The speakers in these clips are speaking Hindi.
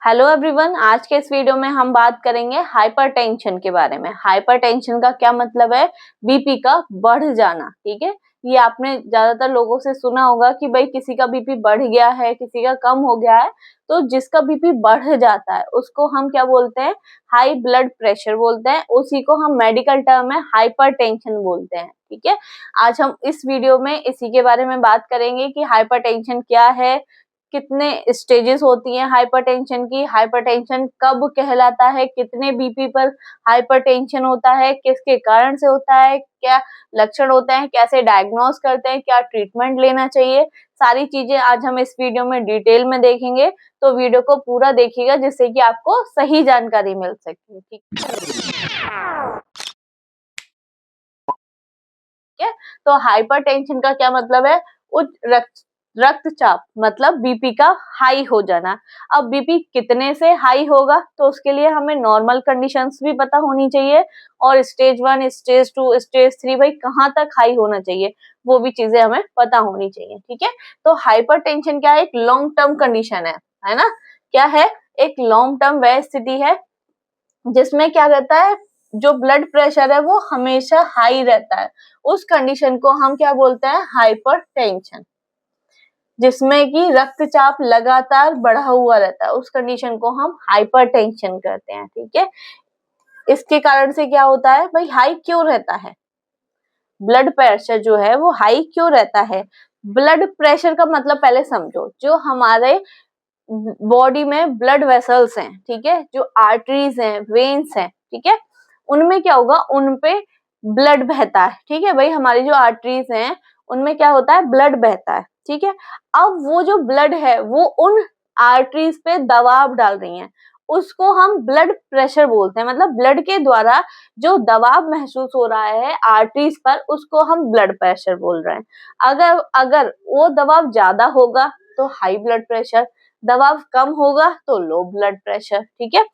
हेलो एवरीवन, आज के इस वीडियो में हम बात करेंगे हाइपरटेंशन के बारे में। हाइपरटेंशन का क्या मतलब है? बीपी का बढ़ जाना। ठीक है, ये आपने ज्यादातर लोगों से सुना होगा कि भाई किसी का बीपी बढ़ गया है, किसी का कम हो गया है। तो जिसका बीपी बढ़ जाता है उसको हम क्या बोलते हैं? हाई ब्लड प्रेशर बोलते हैं। उसी को हम मेडिकल टर्म में हाइपरटेंशन बोलते हैं। ठीक है, आज हम इस वीडियो में इसी के बारे में बात करेंगे कि हाइपरटेंशन क्या है, कितने स्टेजेस होती हैं हाइपरटेंशन की, हाइपरटेंशन कब कहलाता है, कितने बीपी पर हाइपरटेंशन होता है, किसके कारण से होता है, क्या लक्षण होते हैं, कैसे डायग्नोस करते हैं, क्या ट्रीटमेंट लेना चाहिए, सारी चीजें आज हम इस वीडियो में डिटेल में देखेंगे। तो वीडियो को पूरा देखिएगा जिससे कि आपको सही जानकारी मिल सके। ठीक है, तो हाइपरटेंशन का क्या मतलब है? उच्च रक्तचाप मतलब बीपी का हाई हो जाना। अब बीपी कितने से हाई होगा, तो उसके लिए हमें नॉर्मल कंडीशंस भी पता होनी चाहिए और स्टेज 1, स्टेज 2, स्टेज 3 भाई कहाँ तक हाई होना चाहिए वो भी चीजें हमें पता होनी चाहिए। ठीक है, तो हाइपरटेंशन क्या है? एक लॉन्ग टर्म कंडीशन है ना? क्या है? एक लॉन्ग टर्म वह स्थिति है जिसमें क्या रहता है, जो ब्लड प्रेशर है वो हमेशा हाई रहता है। उस कंडीशन को हम क्या बोलते हैं? हाइपरटेंशन। जिसमें कि रक्तचाप लगातार बढ़ा हुआ रहता है, उस कंडीशन को हम हाइपरटेंशन कहते हैं। ठीक है, इसके कारण से क्या होता है भाई? हाई क्यों रहता है? ब्लड प्रेशर जो है वो हाई क्यों रहता है? ब्लड प्रेशर का मतलब पहले समझो। जो हमारे बॉडी में ब्लड वेसल्स हैं, ठीक है, जो आर्टरीज हैं, वेन्स हैं, ठीक है, उनमें क्या होगा? उनपे ब्लड बहता है। ठीक है भाई, हमारी जो आर्टरीज हैं उनमें क्या होता है? ब्लड बहता है। ठीक है, अब वो जो ब्लड है वो उन आर्टरीज पे दबाव डाल रही है, उसको हम ब्लड प्रेशर बोलते हैं। मतलब ब्लड के द्वारा जो दबाव महसूस हो रहा है आर्टरीज पर, उसको हम ब्लड प्रेशर बोल रहे हैं। अगर अगर वो दबाव ज्यादा होगा तो हाई ब्लड प्रेशर, दबाव कम होगा तो लो ब्लड प्रेशर। ठीक है,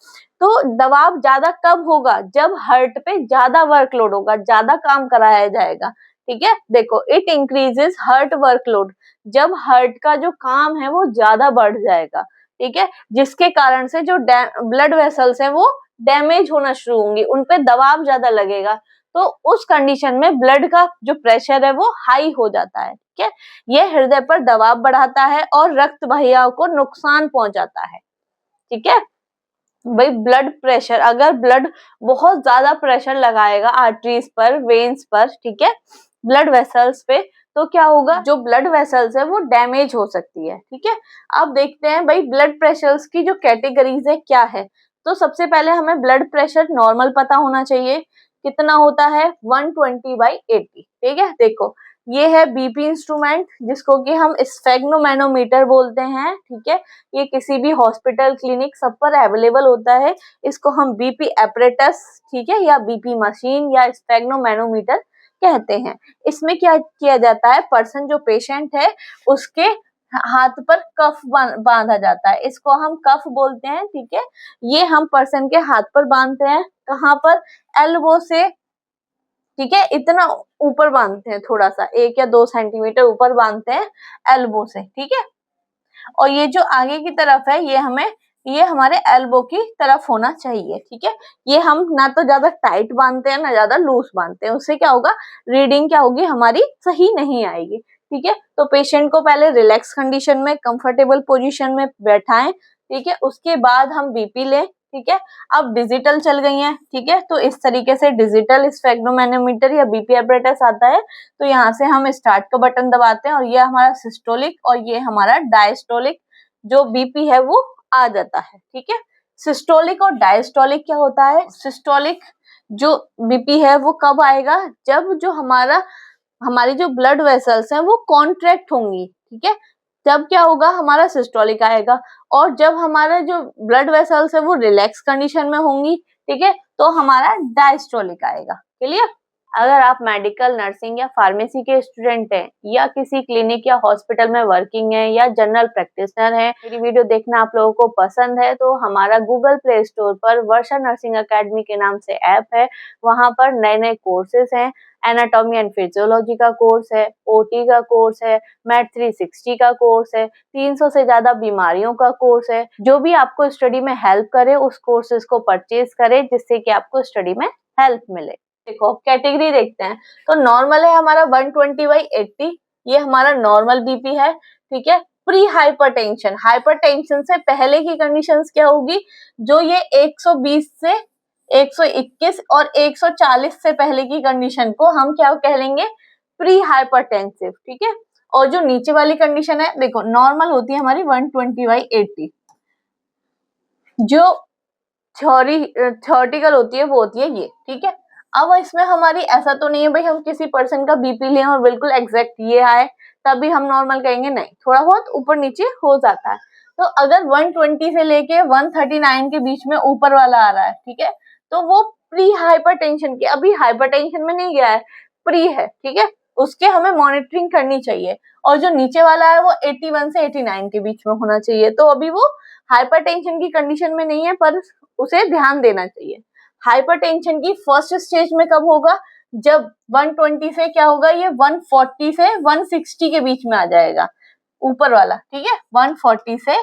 तो दबाव ज्यादा कब होगा? जब हार्ट पे ज्यादा वर्कलोड होगा, ज्यादा काम कराया जाएगा। ठीक है, देखो, इट इंक्रीजेस हार्ट वर्कलोड। जब हार्ट का जो काम है वो ज्यादा बढ़ जाएगा, ठीक है, जिसके कारण से जो ब्लड वेसल्स हैं वो डैमेज होना शुरू होंगी, उनपे दबाव ज्यादा लगेगा। तो उस कंडीशन में ब्लड का जो प्रेशर है वो हाई हो जाता है। ठीक है, ये हृदय पर दबाव बढ़ाता है और रक्त वाहियाओं को नुकसान पहुंचाता है। ठीक है भाई, ब्लड प्रेशर, अगर ब्लड बहुत ज्यादा प्रेशर लगाएगा आर्टरीज पर, वेन्स पर, ठीक है, ब्लड वेसल्स पे, तो क्या होगा? जो ब्लड वेसल्स है वो डैमेज हो सकती है। ठीक है, अब देखते हैं भाई ब्लड प्रेशर्स की जो कैटेगरीज है क्या है। तो सबसे पहले हमें ब्लड प्रेशर नॉर्मल पता होना चाहिए, कितना होता है? 120/80। ठीक है, देखो, ये है बीपी इंस्ट्रूमेंट जिसको कि हम स्फेग्नोमैनोमीटर बोलते हैं। ठीक है, ये किसी भी हॉस्पिटल, क्लिनिक सब पर अवेलेबल होता है। इसको हम बीपी एपरेटस, ठीक है, या बीपी मशीन या स्फेग्नोमैनोमीटर कहते हैं। इसमें क्या किया जाता है? पर्सन जो पेशेंट है उसके हाथ पर कफ बांधा जाता है, इसको हम कफ बोलते हैं। ठीक है, ये हम पर्सन के हाथ पर बांधते हैं। कहाँ पर? एल्बो से, ठीक है, इतना ऊपर बांधते हैं, थोड़ा सा 1 या 2 सेंटीमीटर ऊपर बांधते हैं एल्बो से। ठीक है, और ये जो आगे की तरफ है ये हमारे एल्बो की तरफ होना चाहिए। ठीक है, ये हम ना तो ज्यादा टाइट बांधते हैं ना ज्यादा लूज बांधते हैं, उससे क्या होगा? रीडिंग क्या होगी? हमारी सही नहीं आएगी। ठीक है, तो पेशेंट को पहले रिलैक्स कंडीशन में, कंफर्टेबल पोजीशन में बैठाएं। ठीक है, उसके बाद हम बीपी लें। ठीक है, अब डिजिटल चल गई हैं। ठीक है, तो इस तरीके से डिजिटल स्फेग्नोमैनोमीटर या बीपी एपरेटस आता है। तो यहाँ से हम स्टार्ट का बटन दबाते हैं और ये हमारा सिस्टोलिक और ये हमारा डायस्टोलिक जो बीपी है वो आ जाता है। ठीक है, सिस्टोलिक और डायस्टोलिक क्या होता है? सिस्टोलिक जो बीपी है वो कब आएगा? जब जो हमारी जो ब्लड वेसल्स हैं वो कॉन्ट्रैक्ट होंगी। ठीक है, जब क्या होगा? हमारा सिस्टोलिक आएगा। और जब हमारा जो ब्लड वेसल्स है वो रिलैक्स कंडीशन में होंगी, ठीक है, तो हमारा डायस्टोलिक आएगा। क्लियर? अगर आप मेडिकल, नर्सिंग या फार्मेसी के स्टूडेंट हैं या किसी क्लिनिक या हॉस्पिटल में वर्किंग है या जनरल प्रैक्टिशनर हैं, मेरी वीडियो देखना आप लोगों को पसंद है तो हमारा गूगल प्ले स्टोर पर वर्षा नर्सिंग एकेडमी के नाम से ऐप है। वहां पर नए-नए कोर्सेज हैं। एनाटॉमी एंड फिजियोलॉजी का कोर्स है, ओटी का कोर्स है, मैथ 360 का कोर्स है, 300 से ज्यादा बीमारियों का कोर्स है। जो भी आपको स्टडी में हेल्प करे उस कोर्सेज को परचेज करें जिससे कि आपको स्टडी में हेल्प मिले। देखो कैटेगरी देखते हैं तो नॉर्मल है हमारा 120/80, ये हमारा नॉर्मल बीपी है। ठीक है, प्री हाइपरटेंशन, हाइपरटेंशन से पहले की कंडीशंस क्या होगी, जो ये 120 से 121 और 140 से पहले की कंडीशन को हम क्या कह लेंगे, प्री हाइपरटेंसिव। ठीक है, और जो नीचे वाली कंडीशन है, देखो नॉर्मल होती है हमारी 120/80, जो थ्योरेटिकल होती है वो होती है ये। ठीक है, अब इसमें हमारी ऐसा तो नहीं है भाई हम किसी पर्सन का बीपी लें और बिल्कुल एग्जैक्ट ये आए तभी हम नॉर्मल कहेंगे, नहीं, थोड़ा बहुत ऊपर नीचे हो जाता है। तो अगर 120 से लेके 139 के बीच में ऊपर वाला आ रहा है, ठीक है, तो वो प्री हाइपरटेंशन की, अभी हाइपरटेंशन में नहीं गया है, प्री है। ठीक है, उसके हमें मॉनिटरिंग करनी चाहिए। और जो नीचे वाला है वो 81 से 89 के बीच में होना चाहिए, तो अभी वो हाइपरटेंशन की कंडीशन में नहीं है पर उसे ध्यान देना चाहिए। हाइपरटेंशन की फर्स्ट स्टेज में कब होगा, जब 120 से क्या होगा, ये 140 से 160 के बीच में आ जाएगा ऊपर वाला। ठीक है, 140 से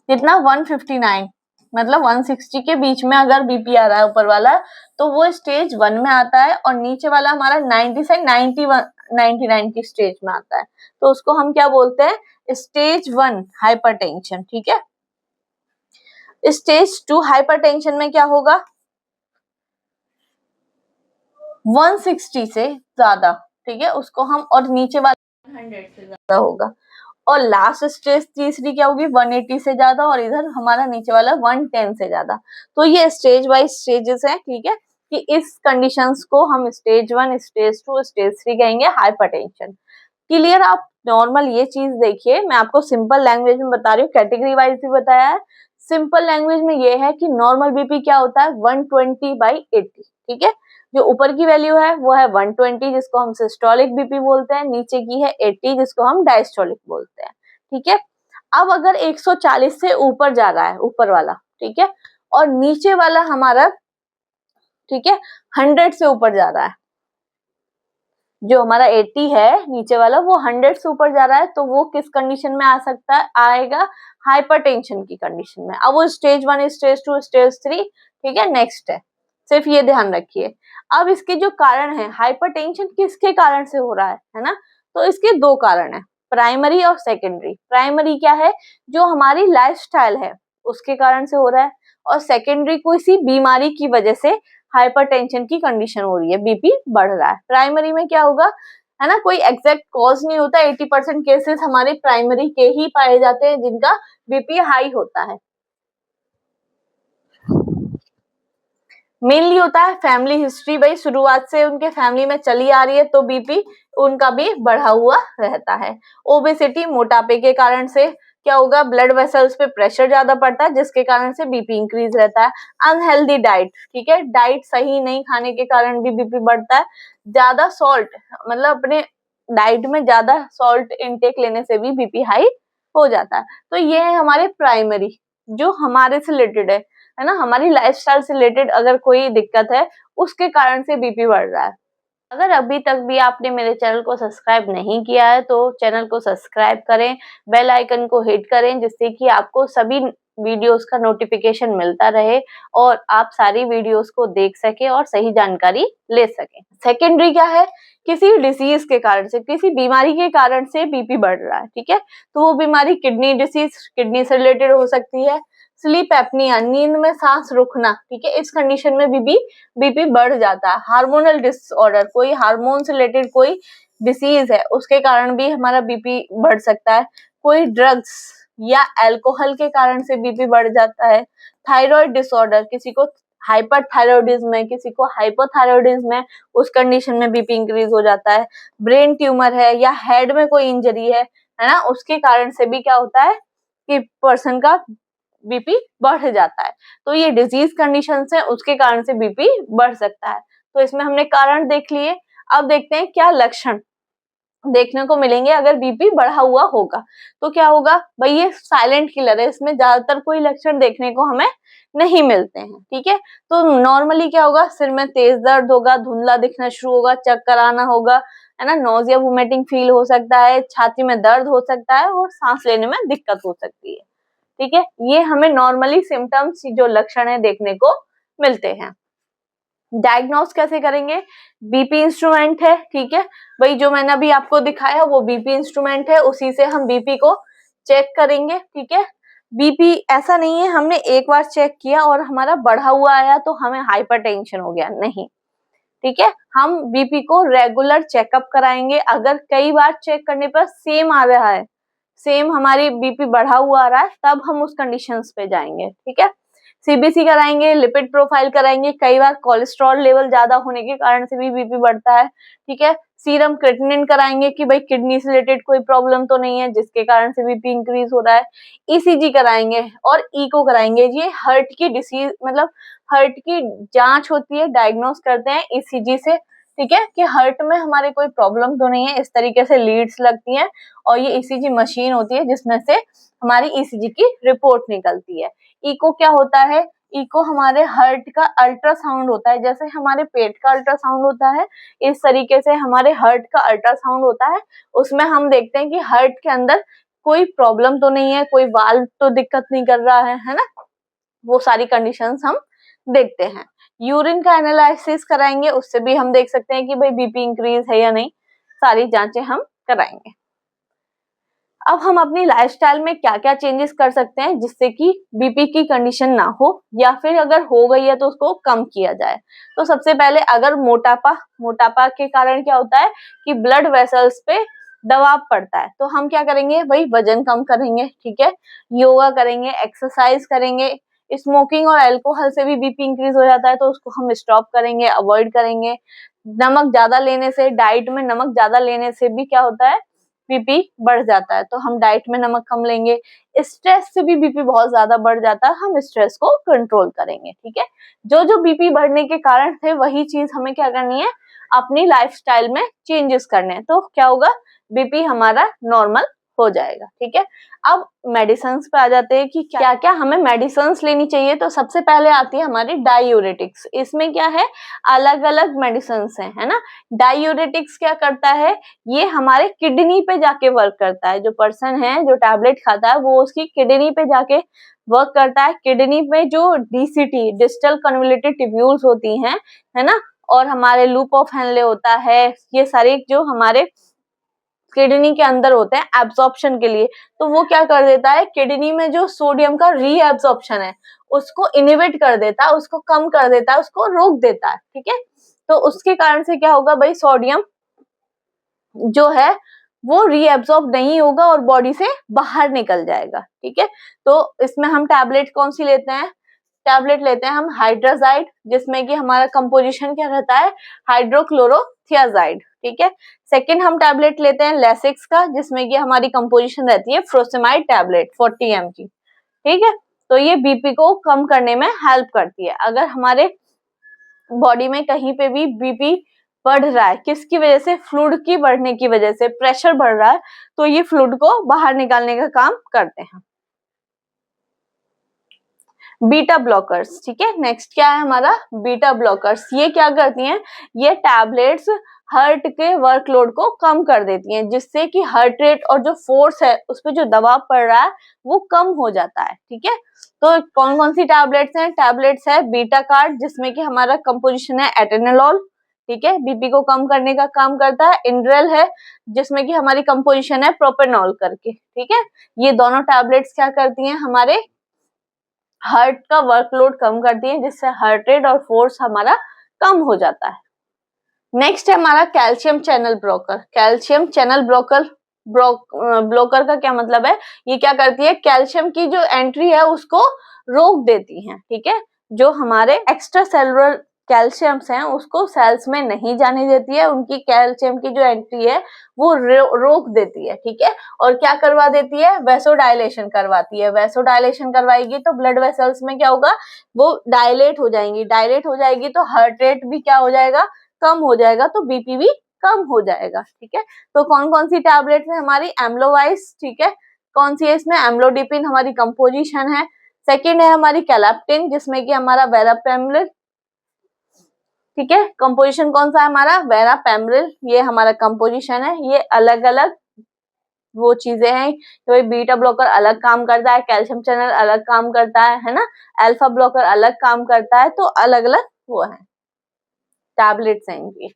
कितना 159, मतलब 160 के बीच में अगर बीपी आ रहा है ऊपर वाला तो वो स्टेज 1 में आता है, और नीचे वाला हमारा 90 से 99 की स्टेज में आता है, तो उसको हम क्या बोलते हैं, स्टेज 1 हाइपरटेंशन। ठीक है, स्टेज 2 हाइपरटेंशन में क्या होगा, 160 से ज्यादा। ठीक है, उसको हम, और नीचे वाला 100 से ज्यादा होगा, और लास्ट स्टेज तीसरी क्या होगी, 180 से ज्यादा, और इधर हमारा नीचे वाला 110 से ज्यादा। तो ये स्टेज वाइज स्टेजेस है। ठीक है, कि इस कंडीशंस को हम स्टेज 1, स्टेज 2, स्टेज 3 कहेंगे हाइपरटेंशन। क्लियर, आप नॉर्मल ये चीज देखिए, मैं आपको सिंपल लैंग्वेज में बता रही हूँ, कैटेगरी वाइज भी बताया है। सिंपल लैंग्वेज में ये है कि नॉर्मल बीपी क्या होता है, 120/80। ठीक है, जो ऊपर की वैल्यू है वो है 120 जिसको हम सिस्टोलिक बीपी बोलते हैं, नीचे की है 80 जिसको हम डायस्टोलिक बोलते हैं। ठीक है, अब अगर 140 से ऊपर जा रहा है ऊपर वाला, ठीक है, और नीचे वाला हमारा, ठीक है, 100 से ऊपर जा रहा है, जो हमारा 80 है नीचे वाला वो 100 से ऊपर जा रहा है, तो वो किस कंडीशन में आ सकता है, आएगा हाइपरटेंशन की कंडीशन में। अब वो स्टेज 1, स्टेज 2, स्टेज 3, ठीक है, नेक्स्ट है, सिर्फ ये ध्यान रखिए। अब इसके जो कारण है, हाइपरटेंशन किसके कारण से हो रहा है ना, तो इसके दो कारण है, प्राइमरी और सेकेंडरी। प्राइमरी क्या है, जो हमारी लाइफस्टाइल है उसके कारण से हो रहा है, और सेकेंडरी किसी बीमारी की वजह से हाइपरटेंशन की कंडीशन हो रही है, बीपी बढ़ रहा है। प्राइमरी में क्या होगा, है ना, कोई एग्जैक्ट कॉज नहीं होता, 80% केसेस हमारे प्राइमरी के ही पाए जाते हैं जिनका बीपी हाई होता है। मेनली होता है फैमिली हिस्ट्री, भाई शुरुआत से उनके फैमिली में चली आ रही है तो बीपी उनका भी बढ़ा हुआ रहता है। ओबेसिटी, मोटापे के कारण से क्या होगा, ब्लड वेसल्स पे प्रेशर ज्यादा पड़ता है जिसके कारण से बीपी इंक्रीज रहता है। अनहेल्दी डाइट, ठीक है, डाइट सही नहीं खाने के कारण भी बीपी बढ़ता है। ज्यादा सॉल्ट, मतलब अपने डाइट में ज्यादा सॉल्ट इनटेक लेने से भी बीपी हाई हो जाता है। तो ये है हमारे प्राइमरी, जो हमारे से रिलेटेड है ना, हमारी लाइफस्टाइल से रिलेटेड अगर कोई दिक्कत है उसके कारण से बीपी बढ़ रहा है। अगर अभी तक भी आपने मेरे चैनल को सब्सक्राइब नहीं किया है तो चैनल को सब्सक्राइब करें, बेल आइकन को हिट करें जिससे कि आपको सभी वीडियोस का नोटिफिकेशन मिलता रहे और आप सारी वीडियोस को देख सके और सही जानकारी ले सके। सेकेंडरी क्या है, किसी डिसीज के कारण से, किसी बीमारी के कारण से बीपी बढ़ रहा है। ठीक है, तो वो बीमारी किडनी डिसीज, किडनी से रिलेटेड हो सकती है। स्लीप एपनिया, नींद में सांस रुकना, ठीक है, इस कंडीशन में बीपी बढ़ जाता है। हार्मोनल डिसऑर्डर, कोई हार्मोन से रिलेटेड कोई डिसीज है उसके कारण भी हमारा बीपी बढ़ सकता है। कोई ड्रग्स या अल्कोहल के कारण से बीपी बढ़ जाता है। थायराइड डिसऑर्डर, किसी को हाइपरथायरॉयडिज्म है, किसी को हाइपोथायरॉयडिज्म है, उस कंडीशन में बीपी इंक्रीज हो जाता है। ब्रेन ट्यूमर है या हेड में कोई इंजरी है ना, उसके कारण से भी क्या होता है कि पर्सन का बीपी बढ़ जाता है। तो ये डिजीज कंडीशन है, उसके कारण से बीपी बढ़ सकता है। तो इसमें हमने कारण देख लिए। अब देखते हैं क्या लक्षण देखने को मिलेंगे अगर बीपी बढ़ा हुआ होगा। तो क्या होगा भाई, ये साइलेंट किलर है, इसमें ज्यादातर कोई लक्षण देखने को हमें नहीं मिलते हैं। ठीक है, तो नॉर्मली क्या होगा, सिर में तेज दर्द होगा, धुंधला दिखना शुरू होगा, चक्कर आना होगा, है ना, नोजिया वोमिटिंग फील हो सकता है, छाती में दर्द हो सकता है और सांस लेने में दिक्कत हो सकती है। ठीक है, ये हमें नॉर्मली सिम्टम्स जो लक्षण है देखने को मिलते हैं। डायग्नोस कैसे करेंगे, बीपी इंस्ट्रूमेंट है। ठीक है भाई, जो मैंने अभी आपको दिखाया वो बीपी इंस्ट्रूमेंट है, उसी से हम बीपी को चेक करेंगे। ठीक है, बीपी ऐसा नहीं है हमने एक बार चेक किया और हमारा बढ़ा हुआ आया तो हमें हाइपरटेंशन हो गया, नहीं। ठीक है, हम बीपी को रेगुलर चेकअप कराएंगे। अगर कई बार चेक करने पर सेम आ रहा है, सेम हमारी बीपी बढ़ा हुआ आ रहा है, तब हम उस कंडीशंस पे जाएंगे। ठीक है, सीबीसी कराएंगे, लिपिड प्रोफाइल कराएंगे, कई बार कोलेस्ट्रॉल लेवल ज्यादा होने के कारण से भी बीपी बढ़ता है। ठीक है, सीरम क्रेटिनिन कराएंगे कि भाई किडनी से रिलेटेड कोई प्रॉब्लम तो नहीं है जिसके कारण से बीपी इंक्रीज हो रहा है। ईसीजी कराएंगे और इको कराएंगे। ये हार्ट की डिसीज मतलब हार्ट की जांच होती है, डायग्नोस करते हैं ईसीजी से। ठीक है, कि हार्ट में हमारे कोई प्रॉब्लम तो नहीं है, इस तरीके से लीड्स लगती हैं और ये ईसीजी मशीन होती है जिसमें से हमारी ईसीजी की रिपोर्ट निकलती है। इको क्या होता है, इको हमारे हार्ट का अल्ट्रासाउंड होता है, जैसे हमारे पेट का अल्ट्रासाउंड होता है इस तरीके से हमारे हार्ट का अल्ट्रासाउंड होता है। उसमें हम देखते हैं कि हार्ट के अंदर कोई प्रॉब्लम तो नहीं है, कोई वाल्व तो दिक्कत नहीं कर रहा है ना, वो सारी कंडीशंस हम देखते हैं। यूरिन का एनालिसिस कराएंगे, उससे भी हम देख सकते हैं कि भाई बीपी इंक्रीज है या नहीं, सारी जांचें हम कराएंगे। अब हम अपनी लाइफस्टाइल में क्या क्या चेंजेस कर सकते हैं जिससे कि बीपी की कंडीशन ना हो, या फिर अगर हो गई है तो उसको कम किया जाए। तो सबसे पहले अगर मोटापा के कारण क्या होता है कि ब्लड वेसल्स पे दबाव पड़ता है, तो हम क्या करेंगे भाई, वजन कम करेंगे। ठीक है, योगा करेंगे, एक्सरसाइज करेंगे। स्मोकिंग और अल्कोहल से भी बीपी इंक्रीज हो जाता है, तो उसको हम स्टॉप करेंगे, अवॉइड करेंगे। नमक ज्यादा लेने से, डाइट में नमक ज्यादा लेने से भी क्या होता है, बीपी बढ़ जाता है, तो हम डाइट में नमक कम लेंगे। स्ट्रेस से भी बीपी बहुत ज्यादा बढ़ जाता है, हम स्ट्रेस को कंट्रोल करेंगे। ठीक है, जो जो बीपी बढ़ने के कारण थे वही चीज हमें क्या करनी है, अपनी लाइफस्टाइल में चेंजेस करने हैं, तो क्या होगा, बीपी हमारा नॉर्मल हो जाएगा। ठीक है, अब मेडिसिन पे आ जाते हैं कि क्या क्या हमें मेडिसिन लेनी चाहिए। तो सबसे पहले आती है हमारी डायूरेटिक्स। इसमें क्या है, अलग अलग मेडिसिन है ना। डायूरेटिक्स क्या करता है, ये हमारे किडनी पे जाके वर्क करता है। जो पर्सन है जो टैबलेट खाता है वो उसकी किडनी पे जाके वर्क करता है। किडनी में जो डीसीटी, डिस्टल कन्वोल्यूटेड ट्यूब्यूल्स होती हैं, है ना, और हमारे लूप ऑफ हेनले होता है, ये सारे जो हमारे किडनी के अंदर होते हैं एब्जॉर्प्शन के लिए, तो वो क्या कर देता है, किडनी में जो सोडियम का रीएब्जॉर्प्शन है उसको इनिबिट कर देता है, उसको कम कर देता है, उसको रोक देता है। ठीक है, तो उसके कारण से क्या होगा भाई, सोडियम जो है वो रीएब्जॉर्ब नहीं होगा और बॉडी से बाहर निकल जाएगा। ठीक है, तो इसमें हम टैबलेट कौन सी लेते हैं, टैबलेट लेते हैं हम हाइड्राजाइड, जिसमें कि हमारा कंपोजिशन क्या रहता है, हाइड्रोक्लोरोथियाजाइड। ठीक है, सेकंड हम टैबलेट लेते हैं लेसिक्स का, जिसमें कि हमारी कंपोजिशन रहती है फ्रोसेमाइड टैबलेट 40 mg। ठीक है, तो ये बीपी को कम करने में हेल्प करती है। अगर हमारे बॉडी में कहीं पे भी बीपी बढ़ रहा है, किसकी वजह से, फ्लूइड की बढ़ने की वजह से, प्रेशर बढ़ रहा है, तो ये फ्लूइड को बाहर निकालने का काम करते हैं। Beta blockers. ठीक है, नेक्स्ट क्या है हमारा, बीटा ब्लॉकर्स। ये क्या करती हैं, ये टैबलेट्स हार्ट के वर्कलोड को कम कर देती हैं, जिससे कि हार्ट रेट और जो फोर्स है उस पर जो दबाव पड़ रहा है वो कम हो जाता है। ठीक है, तो कौन कौन सी टैबलेट्स हैं, टैबलेट्स है बीटा कार्ड, जिसमें कि हमारा कंपोजिशन है एटेनोल। ठीक है, बीपी को कम करने का काम करता है। इंड्रेल है, जिसमें कि हमारी कंपोजिशन है प्रोपेनॉल करके। ठीक है, ये दोनों टैबलेट्स क्या करती हैं, हमारे हार्ट का वर्कलोड कम करती है, जिससे हार्ट रेट और फोर्स हमारा कम हो जाता है। नेक्स्ट है हमारा calcium channel blocker. Calcium channel blocker का क्या मतलब है, ये क्या करती है, कैल्शियम की जो एंट्री है उसको रोक देती है। ठीक है, जो हमारे एक्स्ट्रा सेलुलर कैल्शियम्स हैं उसको सेल्स में नहीं जाने देती है, उनकी कैल्शियम की जो एंट्री है वो रोक देती है, ठीक है। और क्या करवा देती है, वैसोडाइलेशन करवाती है। वैसोडाइलेशन करवाएगी तो ब्लड वेसल्स में क्या होगा, वो डायलेट हो जाएंगी। डायलेट हो जाएगी तो हार्ट रेट भी क्या हो जाएगा, कम हो जाएगा, तो बीपी भी कम हो जाएगा, ठीक है। तो कौन कौन सी टैबलेट्स है हमारी, एम्लोवाइस, ठीक है, कौन सी है इसमें, एम्लोडिपिन हमारी कंपोजिशन है। सेकेंड है हमारी कैलाप्टिन जिसमें कि हमारा वेरापेम्रिल, ठीक है, कंपोजिशन कौन सा है हमारा, वेरापेम्रिल, ये हमारा कंपोजिशन है। ये अलग अलग वो चीजें हैं, तो बीटा ब्लॉकर अलग काम करता है, कैल्शियम चैनल अलग काम करता है ना, अल्फा ब्लॉकर अलग काम करता है, तो अलग अलग वो है टैबलेट्स हैं इनकी,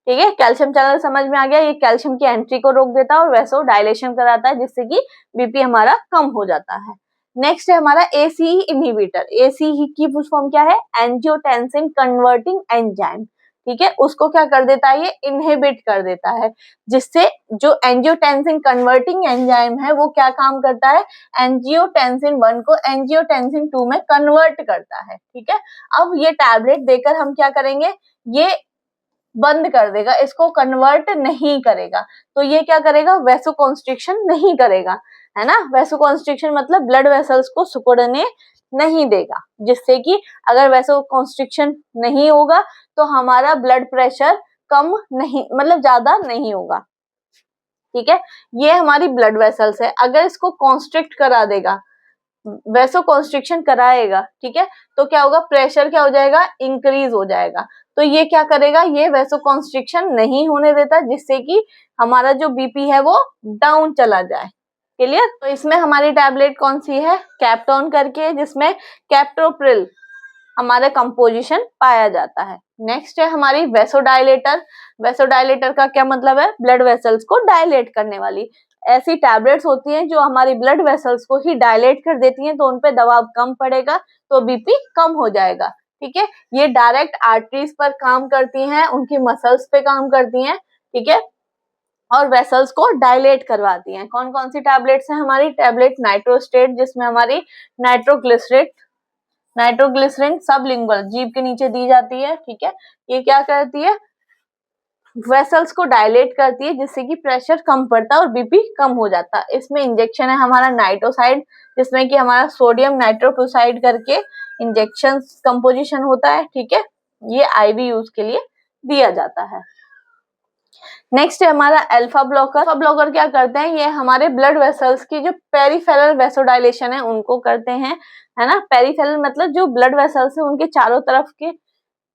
ठीक है। कैल्शियम चैनल समझ में आ गया, ये कैल्शियम की एंट्री को रोक देता है और वैसो डायलेशन कराता है जिससे कि बीपी हमारा कम हो जाता है। नेक्स्ट है हमारा एसीई इनहिबिटर। एसीई की फुल फॉर्म क्या है, एंजियोटेंसिन कन्वर्टिंग एंजाइम, ठीक है, उसको क्या कर देता है, ये इनहिबिट कर देता है, जिससे जो एंजियोटेंसिन कन्वर्टिंग एंजाइम है वो क्या काम करता है, एंजियोटेंसिन 1 को एंजियोटेंसिन 2 में कन्वर्ट करता है, ठीक है। अब ये टैबलेट देकर हम क्या करेंगे, ये बंद कर देगा, इसको कन्वर्ट नहीं करेगा, तो ये क्या करेगा, वैसोकॉन्स्ट्रिक्शन नहीं करेगा, है ना। वैसोकॉन्स्ट्रिक्शन मतलब ब्लड वेसल्स को सिकुड़ने नहीं देगा, जिससे कि अगर वैसोकॉन्स्ट्रिक्शन नहीं होगा तो हमारा ब्लड प्रेशर कम नहीं, मतलब ज्यादा नहीं होगा, ठीक है। ये हमारी ब्लड वेसल्स है, अगर इसको कॉन्स्ट्रिक्ट करा देगा, वैसोकॉन्स्ट्रिक्शन कराएगा, ठीक है, तो क्या होगा, प्रेशर क्या हो जाएगा, इंक्रीज हो जाएगा, तो ये क्या करेगा, ये वैसोकॉन्स्ट्रिक्शन नहीं होने देता, जिससे कि हमारा जो बीपी है वो डाउन चला जाए, क्लियर। तो इसमें हमारी टैबलेट कौन सी है, कैप्टोन करके, जिसमें कैप्टोप्रिल हमारा कंपोजिशन पाया जाता है। नेक्स्ट है हमारी वैसोडाइलेटर। वैसोडाइलेटर का क्या मतलब है, ब्लड वेसल्स को डायलेट करने वाली ऐसी टैबलेट्स होती हैं जो हमारी ब्लड वेसल्स को ही डायलेट कर देती हैं, तो उन पे दबाव कम पड़ेगा तो बीपी कम हो जाएगा, ठीक है। ये डायरेक्ट आर्टरीज पर काम करती हैं, उनकी मसल्स पे काम करती हैं, ठीक है, और वेसल्स को डायलेट करवाती हैं। कौन कौन सी टैबलेट्स हैं हमारी, टैबलेट नाइट्रोस्टेट जिसमें हमारी नाइट्रोग्लिसरीन सबलिंगुअल जीभ के नीचे दी जाती है, ठीक है। ये क्या करती है, वेसल्स को डायलेट करती है, जिससे कि प्रेशर कम पड़ता है और बीपी कम हो जाता है। इसमें इंजेक्शन है हमारा नाइटोसाइड, जिसमें कि हमारा सोडियम नाइट्रोक्लोसाइड करके इंजेक्शन कंपोजिशन होता है, ठीक है। ये आईवी यूज के लिए दिया जाता है। नेक्स्ट है हमारा अल्फा ब्लॉकर। अल्फा ब्लॉकर क्या करते हैं, ये हमारे ब्लड वेसल्स की जो पेरिफेरल वैसोडाइलेशन है उनको करते हैं, है ना। पेरिफेरल मतलब जो ब्लड वेसल्स है उनके चारों तरफ के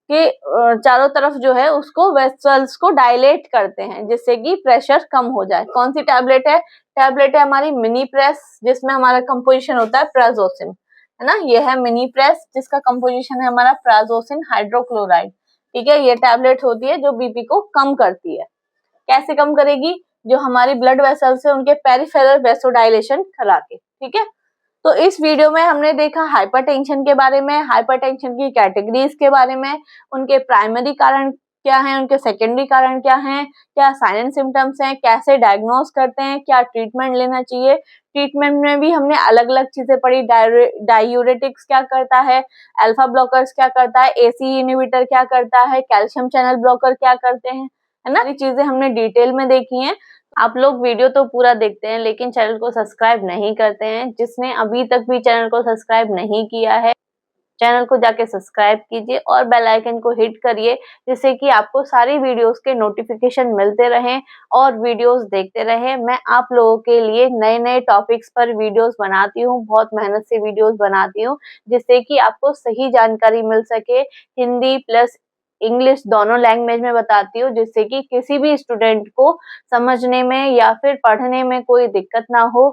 चारों तरफ जो है उसको वेसल्स को डायलेट करते हैं, जिससे कि प्रेशर कम हो जाए। कौन सी टैबलेट है, टैबलेट है हमारी मिनी प्रेस, जिसमें हमारा कंपोजिशन होता है प्राजोसिन, है ना। ये है मिनी प्रेस जिसका कंपोजिशन है हमारा प्राजोसिन हाइड्रोक्लोराइड, ठीक है। ये टैबलेट होती है जो बीपी को कम करती है। कैसे कम करेगी, जो हमारी ब्लड वेसल्स है उनके पेरिफेरल वैसोडाइलेशन करा के, ठीक है। तो इस वीडियो में हमने देखा हाइपरटेंशन के बारे में, हाइपरटेंशन की कैटेगरीज के बारे में, उनके प्राइमरी कारण क्या हैं, उनके सेकेंडरी कारण क्या हैं, क्या साइन एंड सिम्टम्स हैं, कैसे डायग्नोज करते हैं, क्या ट्रीटमेंट लेना चाहिए। ट्रीटमेंट में भी हमने अलग अलग चीजें पढ़ी, डायूरेटिक्स क्या करता है, अल्फा ब्लॉकर्स क्या करता है, एसी इनहिबिटर क्या करता है, कैल्शियम चैनल ब्लॉकर क्या करते हैं, है ना। ये चीजें हमने डिटेल में देखी हैं। आप लोग वीडियो तो पूरा देखते हैं लेकिन चैनल को सब्सक्राइब नहीं करते हैं। जिसने अभी तक भी चैनल को सब्सक्राइब नहीं किया है, चैनल को जाके सब्सक्राइब कीजिए और बेल आइकन को हिट करिए, जिससे कि आपको सारी वीडियोस के नोटिफिकेशन मिलते रहें और वीडियोस देखते रहें। मैं आप लोगों के लिए नए नए टॉपिक्स पर वीडियोस बनाती हूँ, बहुत मेहनत से वीडियोस बनाती हूँ, जिससे कि आपको सही जानकारी मिल सके। हिंदी प्लस इंग्लिश दोनों लैंग्वेज में बताती हूँ, जिससे कि किसी भी स्टूडेंट को समझने में या फिर पढ़ने में कोई दिक्कत ना हो।